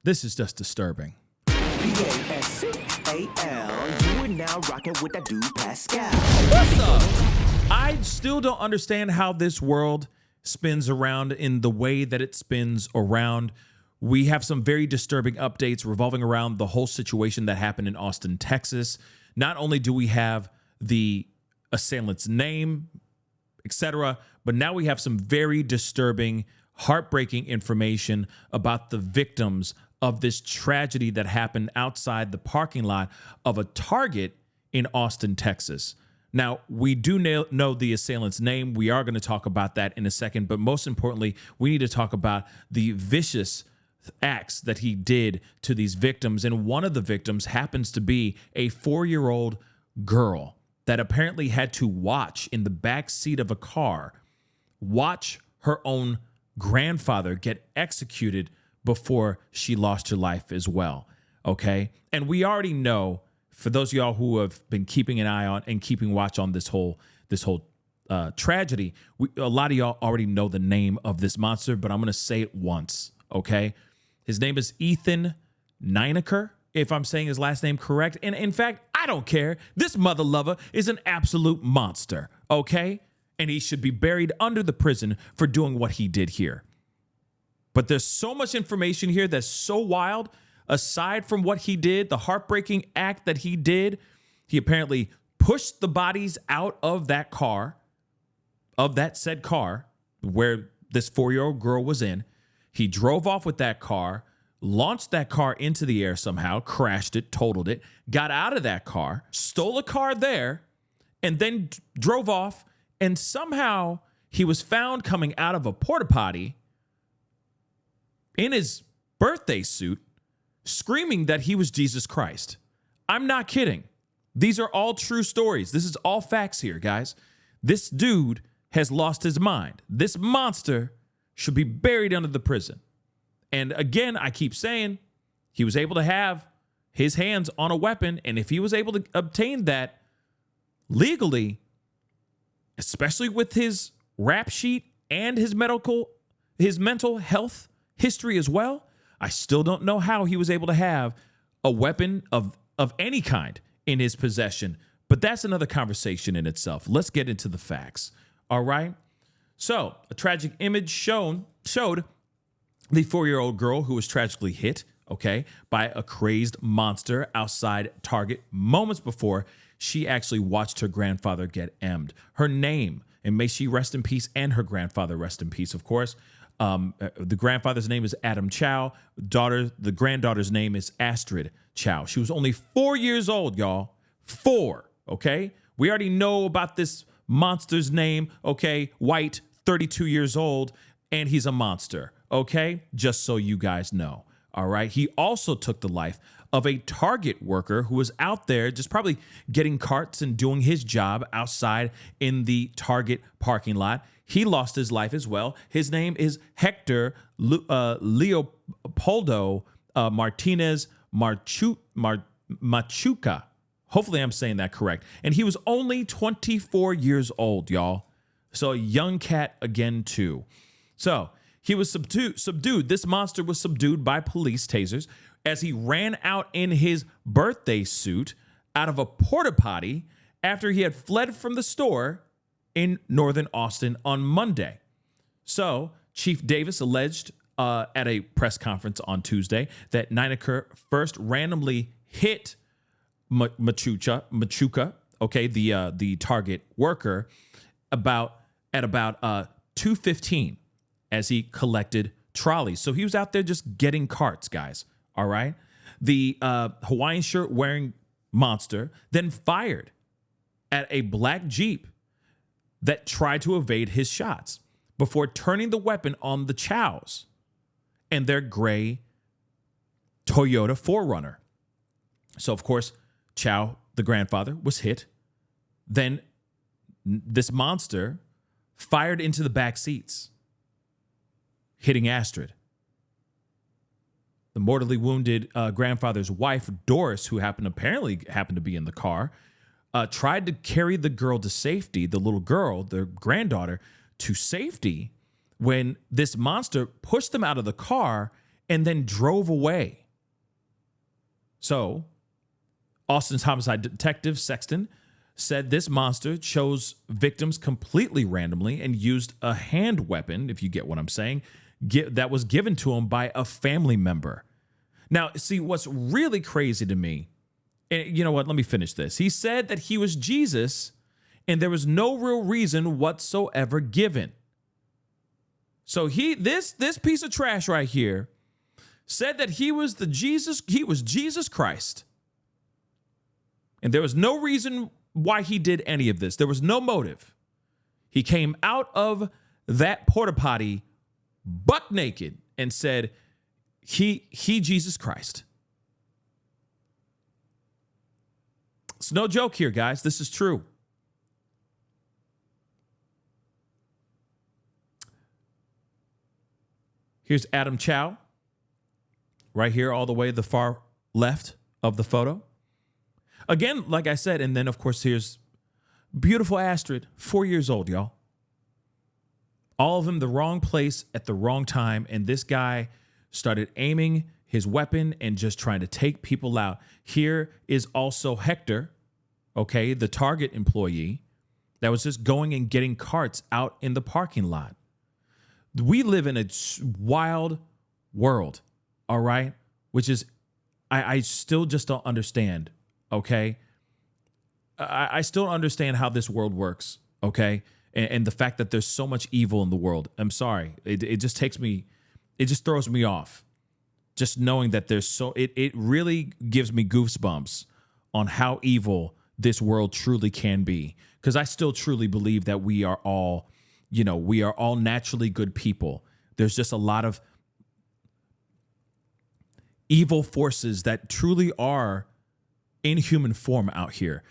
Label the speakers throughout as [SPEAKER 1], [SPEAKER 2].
[SPEAKER 1] This is just disturbing.
[SPEAKER 2] Pascal, you are now rocking with that dude Pascal.
[SPEAKER 1] What's up? I still don't understand how this world spins around in the way that it spins around. We have some very disturbing updates revolving around the whole situation that happened in Austin, Texas. Not only do we have the assailant's name, etc., but now we have some very disturbing, heartbreaking information about the victims of this tragedy that happened outside the parking lot of a Target in Austin, Texas. Now, we do know the assailant's name. We are going to talk about that in a second. But most importantly, we need to talk about the vicious acts that he did to these victims. And one of the victims happens to be a 4-year-old girl that apparently had to watch in the back seat of a car, watch her own grandfather get executed before she lost her life as well. Okay. And we already know, for those of y'all who have been keeping an eye on and keeping watch on this whole tragedy, a lot of y'all already know the name of this monster, but I'm going to say it once. Okay. His name is Ethan Nieneker, if I'm saying his last name correct. And in fact, I don't care. This mother lover is an absolute monster. Okay. And he should be buried under the prison for doing what he did here. But there's so much information here that's so wild. Aside from what he did, the heartbreaking act that he did, he apparently pushed the bodies out of that car, of that said car where this 4-year-old girl was in. He drove off with that car, launched that car into the air somehow, crashed it, totaled it, got out of that car, stole a car there, and then drove off. And somehow he was found coming out of a porta potty in his birthday suit, screaming that he was Jesus Christ. I'm not kidding. These are all true stories. This is all facts here, guys. This dude has lost his mind. This monster should be buried under the prison. And again, I keep saying he was able to have his hands on a weapon. And if he was able to obtain that legally, especially with his rap sheet and his mental health history as well, I still don't know how he was able to have a weapon of any kind in his possession. But that's another conversation in itself. Let's get into the facts. All right. So a tragic image showed the 4-year-old girl who was tragically hit, okay, by a crazed monster outside Target moments before she actually watched her grandfather get emmed. Her name, and may she rest in peace, and her grandfather rest in peace, of course. The grandfather's name is Adam Chow. The granddaughter's name is Astrid Chow. She was only 4 years old, y'all. 4, okay? We already know about this monster's name, okay? White, 32 years old, and he's a monster, okay? Just so you guys know, all right? He also took the life of a Target worker who was out there just probably getting carts and doing his job outside in the Target parking lot. He lost his life as well. His name is Hector Leopoldo Martinez Machuca. Hopefully I'm saying that correct. And he was only 24 years old, y'all. So a young cat again, too. So he was subdued. This monster was subdued by police tasers as he ran out in his birthday suit out of a porta potty after he had fled from the store in northern Austin on Monday. So Chief Davis alleged at a press conference on Tuesday that Nieneker first randomly hit Machuca, okay, the Target worker, at about 2:15 as he collected trolleys. So he was out there just getting carts, guys. All right. The Hawaiian shirt wearing monster then fired at a black Jeep that tried to evade his shots before turning the weapon on the Chows and their gray Toyota 4Runner. So, of course, Chow, the grandfather, was hit. Then this monster fired into the back seats, hitting Astrid. The mortally wounded grandfather's wife, Doris, who happened to be in the car, tried to carry the girl to safety, the little girl, their granddaughter, to safety when this monster pushed them out of the car and then drove away. So, Austin's homicide detective, Sexton, said this monster chose victims completely randomly and used a hand weapon, if you get what I'm saying, that was given to him by a family member. Now, see, what's really crazy to me, and you know what, let me finish this. He said that he was Jesus and there was no real reason whatsoever given. So this piece of trash right here said that he was Jesus Christ. And there was no reason why he did any of this. There was no motive. He came out of that porta potty buck naked and said, he Jesus Christ. It's no joke here, guys. This is true. Here's Adam Chow, right here, all the way to the far left of the photo. Again, like I said, and then, of course, here's beautiful Astrid, 4 years old, y'all. All of them the wrong place at the wrong time, and this guy started aiming his weapon and just trying to take people out. Here is also Hector, okay, the Target employee that was just going and getting carts out in the parking lot. We live in a wild world, all right? Which is, I still just don't understand, okay? I still don't understand how this world works, okay? And the fact that there's so much evil in the world. I'm sorry. It just throws me off. Just knowing that it really gives me goosebumps on how evil this world truly can be. Because I still truly believe that we are all naturally good people. There's just a lot of evil forces that truly are in human form out here.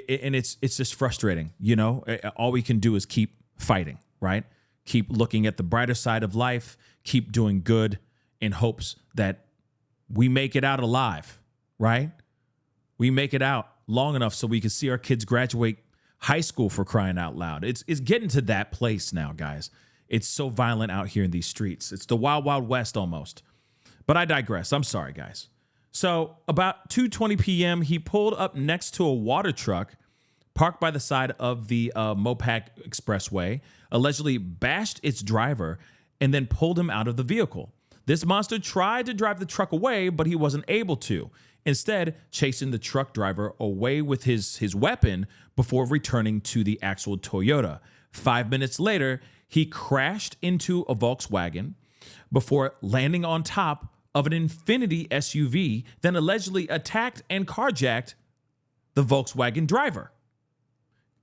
[SPEAKER 1] And it's just frustrating, you know? All we can do is keep fighting, right? Keep looking at the brighter side of life, keep doing good in hopes that we make it out alive, right? We make it out long enough so we can see our kids graduate high school, for crying out loud. It's getting to that place now, guys. It's so violent out here in these streets. It's the wild, wild west almost. But I digress. I'm sorry, guys. So about 2:20 p.m., he pulled up next to a water truck parked by the side of the Mopac Expressway, allegedly bashed its driver, and then pulled him out of the vehicle. This monster tried to drive the truck away, but he wasn't able to. Instead, chasing the truck driver away with his weapon before returning to the actual Toyota. 5 minutes later, he crashed into a Volkswagen before landing on top of an Infiniti SUV, then allegedly attacked and carjacked the Volkswagen driver.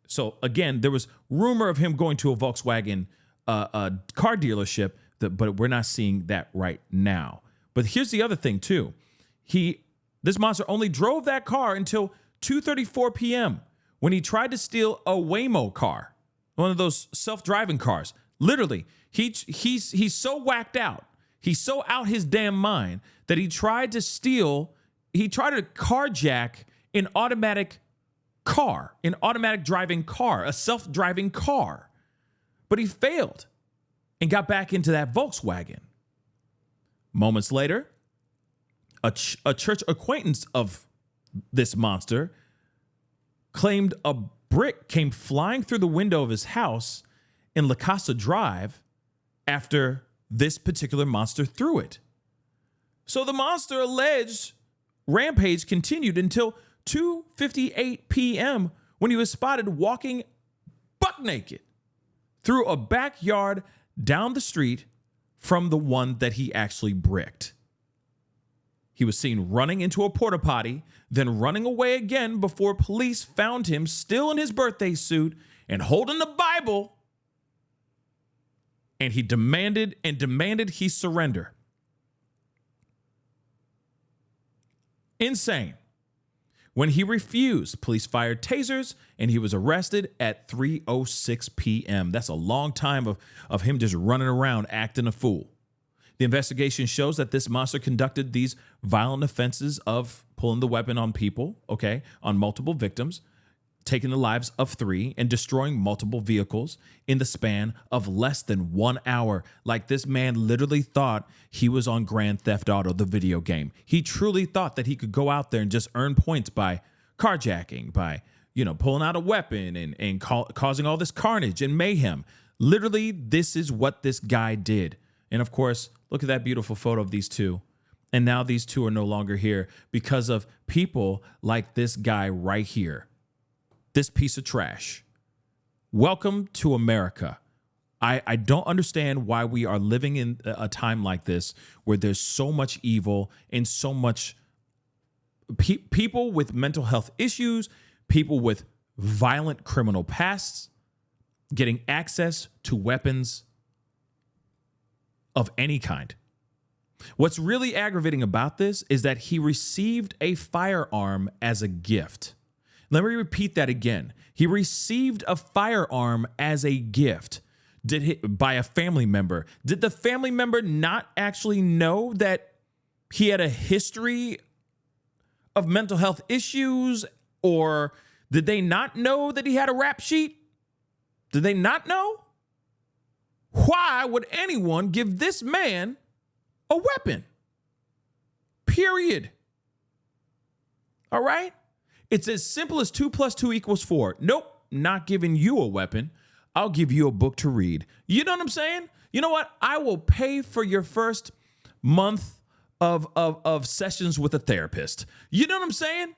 [SPEAKER 1] So again, there was rumor of him going to a Volkswagen car dealership, but we're not seeing that right now. But here's the other thing too. This monster only drove that car until 2:34 p.m. when he tried to steal a Waymo car, one of those self-driving cars. Literally, he's so whacked out. He's so out his damn mind that he tried to carjack an automatic driving car, a self-driving car. But he failed and got back into that Volkswagen. Moments later, a church acquaintance of this monster claimed a brick came flying through the window of his house in La Casa Drive after this particular monster threw it. So the monster alleged rampage continued until 2:58 p.m. when he was spotted walking butt naked through a backyard down the street from the one that he actually bricked. He was seen running into a porta potty, then running away again before police found him still in his birthday suit and holding the Bible. And he demanded he surrender. Insane. When he refused, police fired tasers and he was arrested at 3:06 p.m. That's a long time of him just running around acting a fool. The investigation shows that this monster conducted these violent offenses of pulling the weapon on people, on multiple victims, taking the lives of 3 and destroying multiple vehicles in the span of less than 1 hour. Like, this man literally thought he was on Grand Theft Auto, the video game. He truly thought that he could go out there and just earn points by carjacking, by, pulling out a weapon and causing all this carnage and mayhem. Literally, this is what this guy did. And of course, look at that beautiful photo of these two. And now these two are no longer here because of people like this guy right here. This piece of trash. Welcome to America. I don't understand why we are living in a time like this where there's so much evil and so much people with mental health issues, people with violent criminal pasts getting access to weapons of any kind. What's really aggravating about this is that he received a firearm as a gift. Let me repeat that again. He received a firearm as a gift by a family member. Did the family member not actually know that he had a history of mental health issues? Or did they not know that he had a rap sheet? Did they not know? Why would anyone give this man a weapon? Period. All right? It's as simple as 2 + 2 = 4. Nope, not giving you a weapon. I'll give you a book to read. You know what I'm saying? You know what? I will pay for your first month of sessions with a therapist. You know what I'm saying?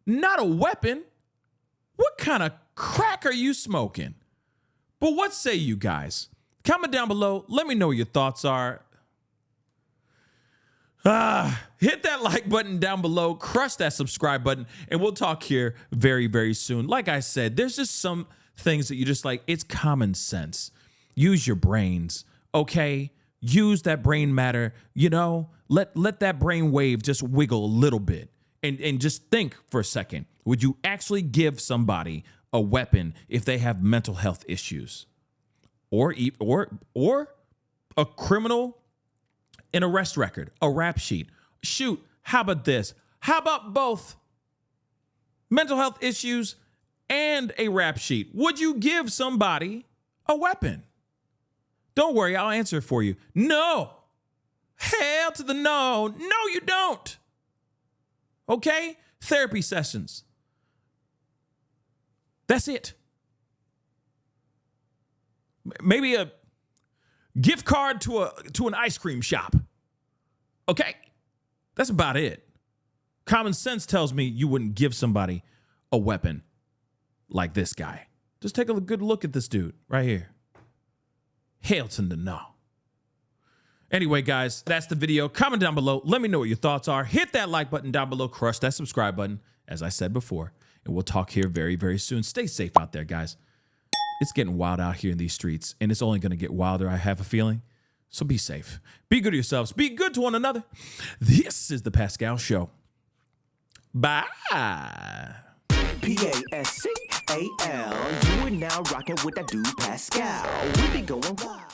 [SPEAKER 1] Not a weapon. What kind of crack are you smoking? But what say you guys? Comment down below. Let me know what your thoughts are. Hit that like button down below. Crush that subscribe button. And we'll talk here very, very soon. Like I said, there's just some things that you just like. It's common sense. Use your brains, okay? Use that brain matter. Let that brain wave just wiggle a little bit. And just think for a second. Would you actually give somebody a weapon if they have mental health issues? Or a criminal, an arrest record, a rap sheet. Shoot, how about this? How about both? Mental health issues and a rap sheet. Would you give somebody a weapon? Don't worry, I'll answer it for you. No. Hell to the no. No, you don't. Okay? Therapy sessions. That's it. Maybe a gift card to an ice cream shop. Okay? That's about it. Common sense tells me you wouldn't give somebody a weapon like this guy. Just take a good look at this dude right here. Hail to the no. Anyway, guys, that's the video. Comment down below. Let me know what your thoughts are. Hit that like button down below. Crush that subscribe button, as I said before. And we'll talk here very, very soon. Stay safe out there, guys. It's getting wild out here in these streets, and it's only going to get wilder, I have a feeling. So be safe. Be good to yourselves. Be good to one another. This is The Pascal Show. Bye.
[SPEAKER 2] Pascal. You are now rocking with that dude Pascal. We be going wild.